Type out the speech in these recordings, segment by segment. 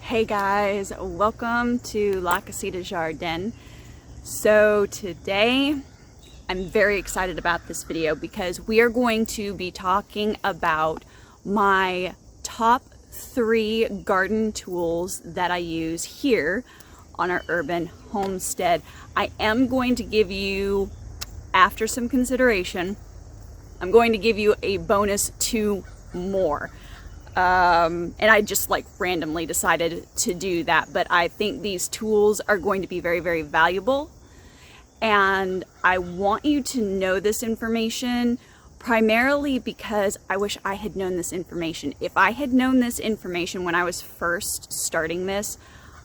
Hey guys, welcome to La Casita Jardin. So today I'm very excited about this video because we are going to be talking about my top 3 garden tools that I use here on our urban homestead. I am going to give you, after some consideration, I'm going to give you a bonus 2 more. And I just randomly decided to do that, but I think these tools are going to be very, very valuable. And I want you to know this information primarily because I wish I had known this information. If I had known this information when I was first starting this,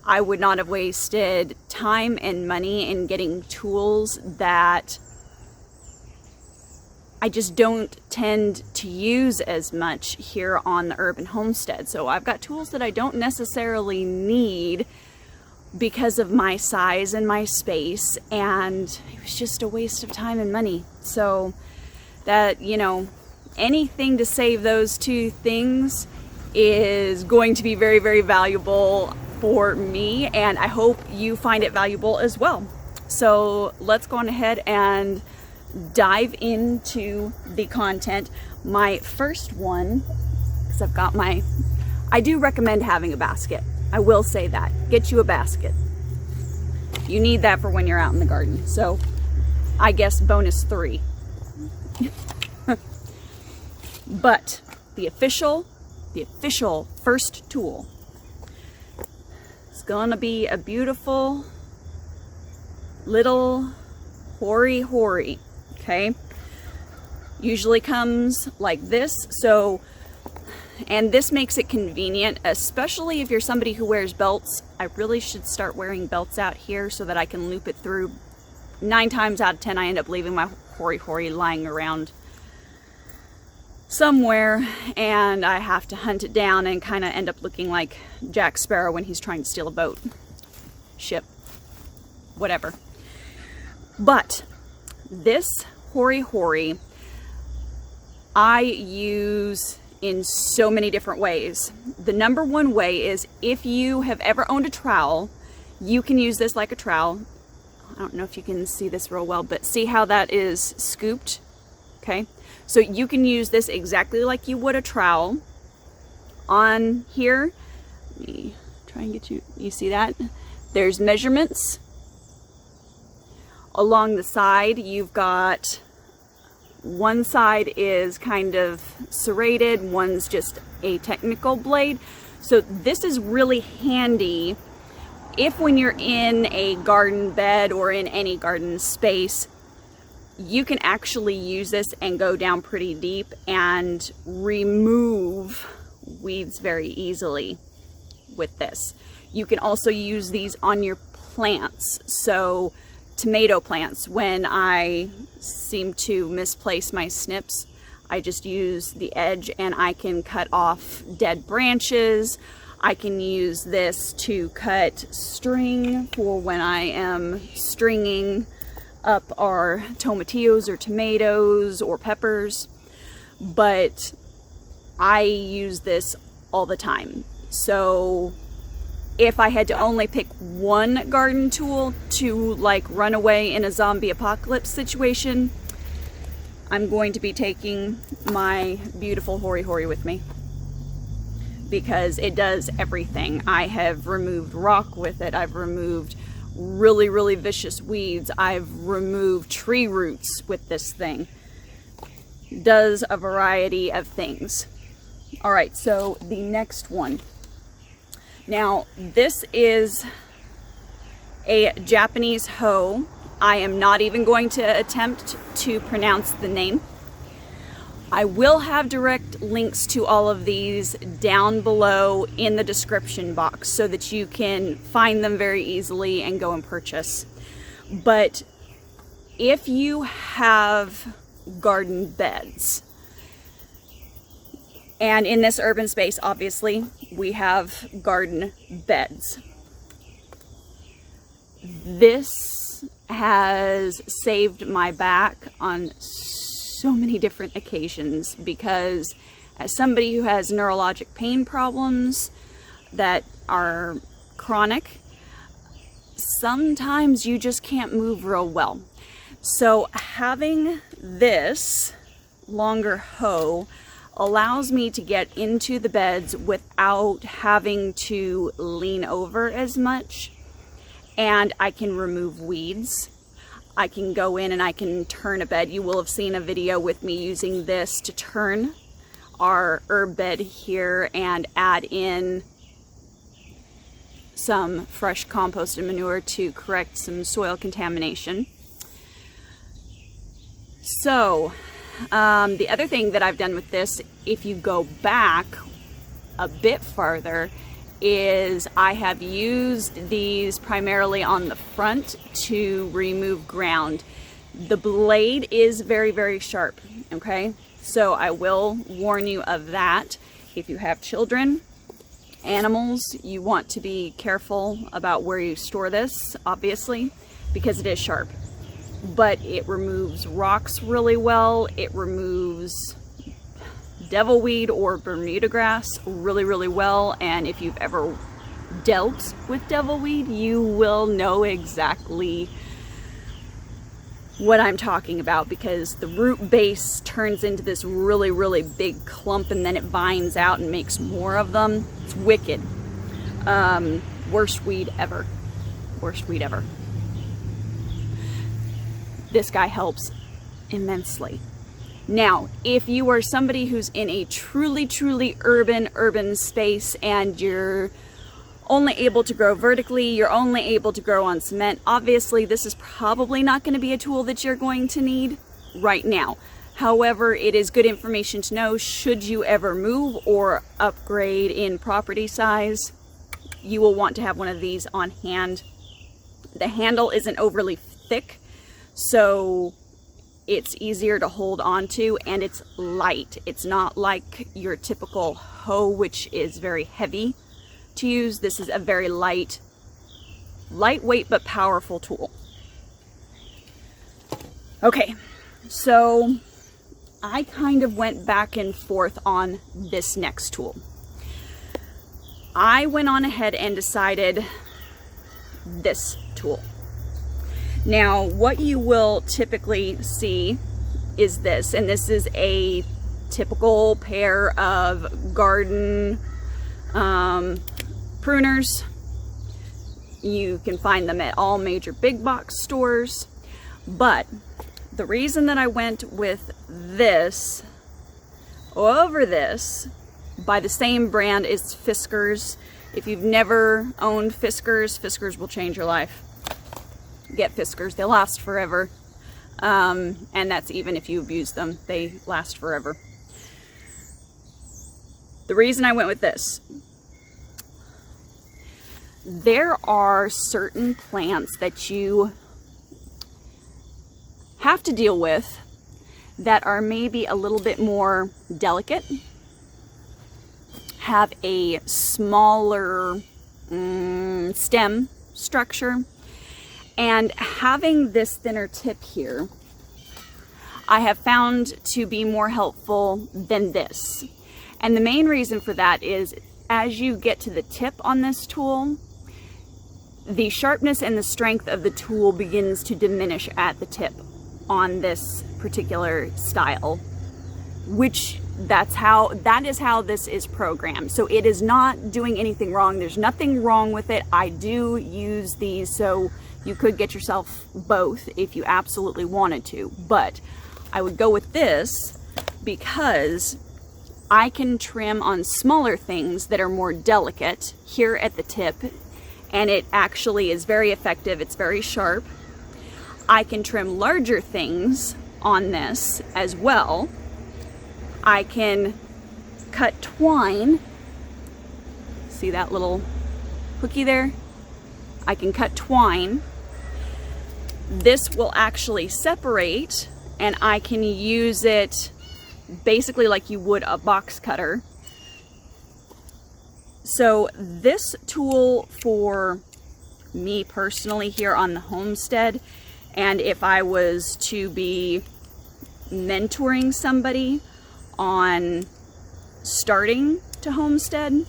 I would not have wasted time and money in getting tools that I just don't tend to use as much here on the urban homestead. So I've got tools that I don't necessarily need because of my size and my space, and it was just a waste of time and money. So that, you know, anything to save those 2 things is going to be very, very valuable for me, and I hope you find it valuable as well. So let's go on ahead and dive into the content. My first one, because I've got I do recommend having a basket. I will say that. Get you a basket. You need that for when you're out in the garden. So I guess bonus 3. But the official first tool is gonna be a beautiful little hori. Okay, usually comes like this. So, and this makes it convenient, especially if you're somebody who wears belts. I really should start wearing belts out here so that I can loop it through. 9 times out of 10 I end up leaving my hori lying around somewhere, and I have to hunt it down and kind of end up looking like Jack Sparrow when he's trying to steal a boat, ship, whatever. But this hori I use in so many different ways. The number one way is, if you have ever owned a trowel, you can use this like a trowel. I don't know if you can see this real well, but see how that is scooped? Okay, so you can use this exactly like you would a trowel. On here, let me try and get you see that? There's measurements. Along the side, you've got one side is kind of serrated, one's just a technical blade. So this is really handy if, when you're in a garden bed or in any garden space, you can actually use this and go down pretty deep and remove weeds very easily with this. You can also use these on your plants. So tomato plants, when I seem to misplace my snips, I just use the edge and I can cut off dead branches. I can use this to cut string for when I am stringing up our tomatillos or tomatoes or peppers, but I use this all the time. So if I had to only pick one garden tool to run away in a zombie apocalypse situation, I'm going to be taking my beautiful hori with me, because it does everything. I have removed rock with it. I've removed really, really vicious weeds. I've removed tree roots with this thing. It does a variety of things. All right, so the next one. Now, this is a Japanese hoe. I am not even going to attempt to pronounce the name. I will have direct links to all of these down below in the description box so that you can find them very easily and go and purchase. But if you have garden beds, and in this urban space, obviously, we have garden beds. This has saved my back on so many different occasions, because as somebody who has neurologic pain problems, that are chronic, sometimes you just can't move real well. So having this longer hoe allows me to get into the beds without having to lean over as much, and I can remove weeds. I can go in and I can turn a bed. You will have seen a video with me using this to turn our herb bed here and add in some fresh compost and manure to correct some soil contamination. So the other thing that I've done with this, if you go back a bit farther, is I have used these primarily on the front to remove ground. The blade is very, very sharp, okay? So I will warn you of that. If you have children, animals, you want to be careful about where you store this, obviously, because it is sharp. But it removes rocks really well. It removes devilweed or Bermuda grass really, really well. And if you've ever dealt with devilweed, you will know exactly what I'm talking about, because the root base turns into this really, really big clump and then it vines out and makes more of them. It's wicked. Worst weed ever. Worst weed ever. This guy helps immensely. Now, if you are somebody who's in a truly, truly urban space and you're only able to grow vertically, you're only able to grow on cement, obviously this is probably not going to be a tool that you're going to need right now. However, it is good information to know should you ever move or upgrade in property size. You will want to have one of these on hand. The handle isn't overly thick, so it's easier to hold on to, and it's light. It's not like your typical hoe, which is very heavy to use. This is a very lightweight but powerful tool. Okay, so I kind of went back and forth on this next tool. I went on ahead and decided this tool. Now, what you will typically see is this, and this is a typical pair of garden pruners. You can find them at all major big box stores, but the reason that I went with this over this by the same brand is Fiskars. If you've never owned Fiskars, Fiskars will change your life. Get Fiskars, they'll last forever. And that's even if you abuse them, they last forever. The reason I went with this, there are certain plants that you have to deal with that are maybe a little bit more delicate, have a smaller stem structure, and having this thinner tip here I have found to be more helpful than this. And the main reason for that is as you get to the tip on this tool, the sharpness and the strength of the tool begins to diminish at the tip on this particular style, which that is how this is programmed. So it is not doing anything wrong. There's nothing wrong with it. I do use these, so you could get yourself both if you absolutely wanted to, but I would go with this because I can trim on smaller things that are more delicate here at the tip, and it actually is very effective. It's very sharp. I can trim larger things on this as well. I can cut twine. See that little hooky there? I can cut twine. This will actually separate, and I can use it basically like you would a box cutter. So this tool for me personally here on the Homestead, and if I was to be mentoring somebody on starting to homestead,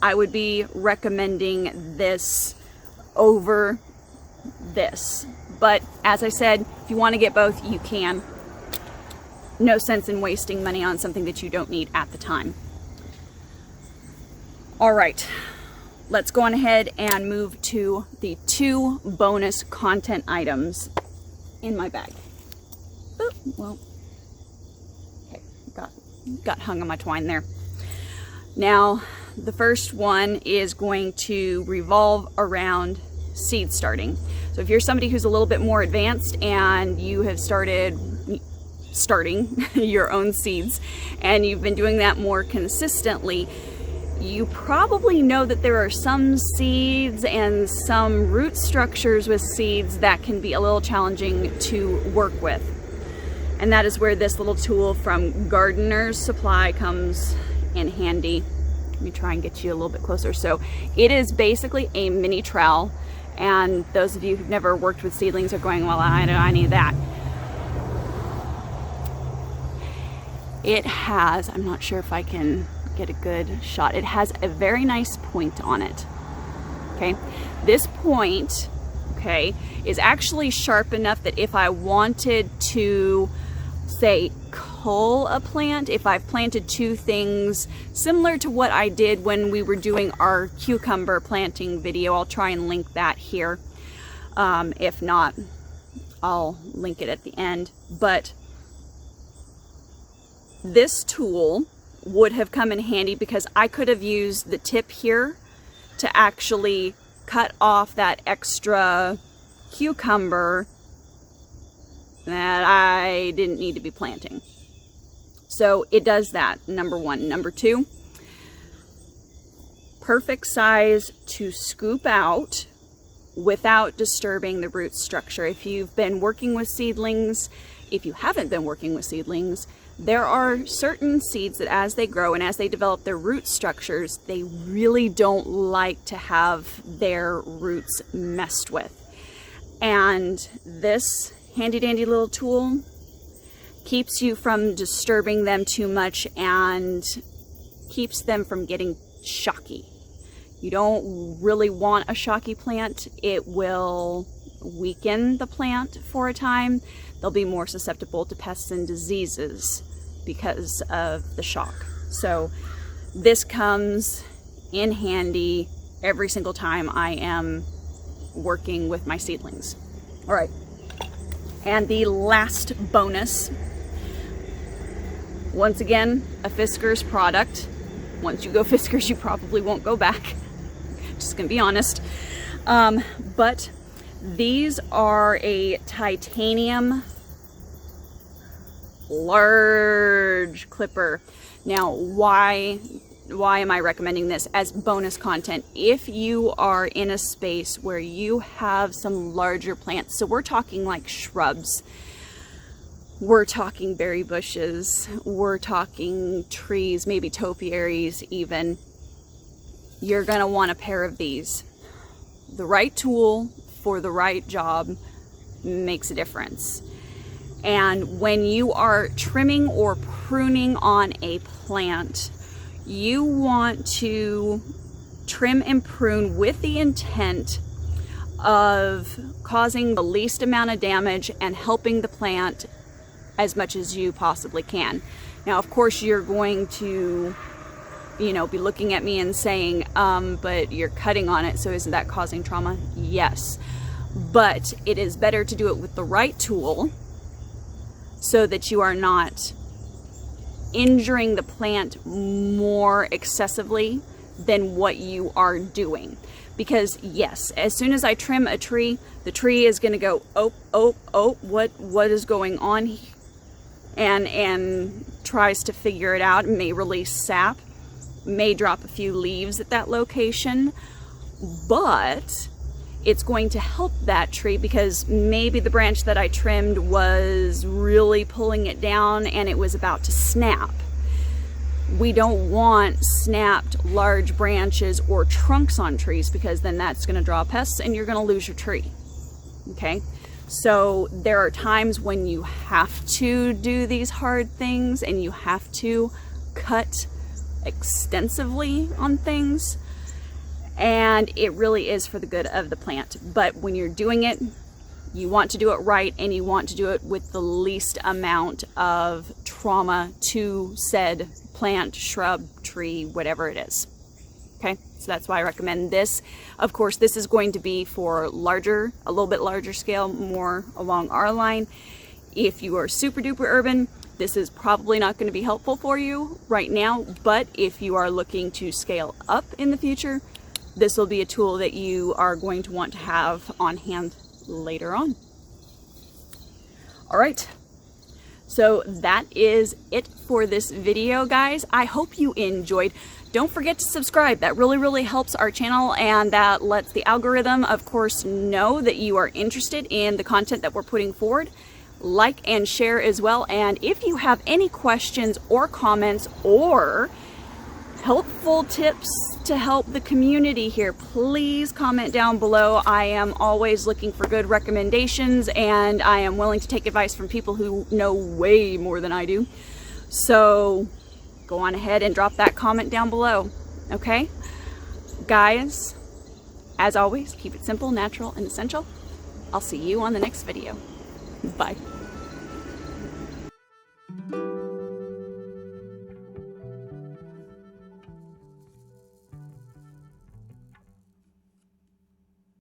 I would be recommending this over this. But as I said, if you want to get both, you can. No sense in wasting money on something that you don't need at the time. All right, let's go on ahead and move to the 2 bonus content items in my bag. Oh, well, okay, got hung on my twine there. Now, the first one is going to revolve around seed starting. So if you're somebody who's a little bit more advanced and you have starting your own seeds and you've been doing that more consistently, you probably know that there are some seeds and some root structures with seeds that can be a little challenging to work with. And that is where this little tool from Gardener's Supply comes in handy. Let me try and get you a little bit closer. So it is basically a mini trowel. And those of you who've never worked with seedlings are going, well, I need that. It has, I'm not sure if I can get a good shot. It has a very nice point on it. Okay, this point, okay, is actually sharp enough that if I wanted to, say, cull a plant, if I've planted 2 things similar to what I did when we were doing our cucumber planting video, I'll try and link that here. If not, I'll link it at the end. But this tool would have come in handy because I could have used the tip here to actually cut off that extra cucumber that I didn't need to be planting. So it does that, number 1. Number 2, perfect size to scoop out without disturbing the root structure. If you've been working with seedlings, if you haven't been working with seedlings, there are certain seeds that as they grow and as they develop their root structures, they really don't like to have their roots messed with. And this handy dandy little tool keeps you from disturbing them too much and keeps them from getting shocky. You don't really want a shocky plant. It will weaken the plant for a time. They'll be more susceptible to pests and diseases because of the shock. So this comes in handy every single time I am working with my seedlings. All right, and the last bonus, once again, a Fiskars product. Once you go Fiskars, you probably won't go back. Just gonna be honest. But these are a titanium large clipper. Now, why am I recommending this as bonus content? If you are in a space where you have some larger plants, so we're talking like shrubs, we're talking berry bushes, we're talking trees, maybe topiaries even, you're gonna want a pair of these. The right tool for the right job makes a difference. And when you are trimming or pruning on a plant, you want to trim and prune with the intent of causing the least amount of damage and helping the plant as much as you possibly can. Now, of course, you're going to, be looking at me and saying, but you're cutting on it, so isn't that causing trauma? Yes, but it is better to do it with the right tool so that you are not injuring the plant more excessively than what you are doing. Because yes, as soon as I trim a tree, the tree is going to go, oh, what is going on? And tries to figure it out, may release sap, may drop a few leaves at that location, but it's going to help that tree because maybe the branch that I trimmed was really pulling it down and it was about to snap. We don't want snapped large branches or trunks on trees because then that's going to draw pests and you're going to lose your tree. Okay, so there are times when you have to do these hard things and you have to cut extensively on things, and it really is for the good of the plant. But when you're doing it, you want to do it right, and you want to do it with the least amount of trauma to said plant, shrub, tree, whatever it is. Okay, so that's why I recommend this. Of course, this is going to be for larger, a little bit larger scale, more along our line. If you are super duper urban, this is probably not going to be helpful for you right now, but if you are looking to scale up in the future, this will be a tool that you are going to want to have on hand later on. All right. So that is it for this video, guys. I hope you enjoyed. Don't forget to subscribe. That really helps our channel, and that lets the algorithm, of course, know that you are interested in the content that we're putting forward. Like and share as well. And if you have any questions or comments or helpful tips to help the community here, please comment down below. I am always looking for good recommendations, and I am willing to take advice from people who know way more than I do. So go on ahead and drop that comment down below. Okay? Guys, as always, keep it simple, natural, and essential. I'll see you on the next video. Bye.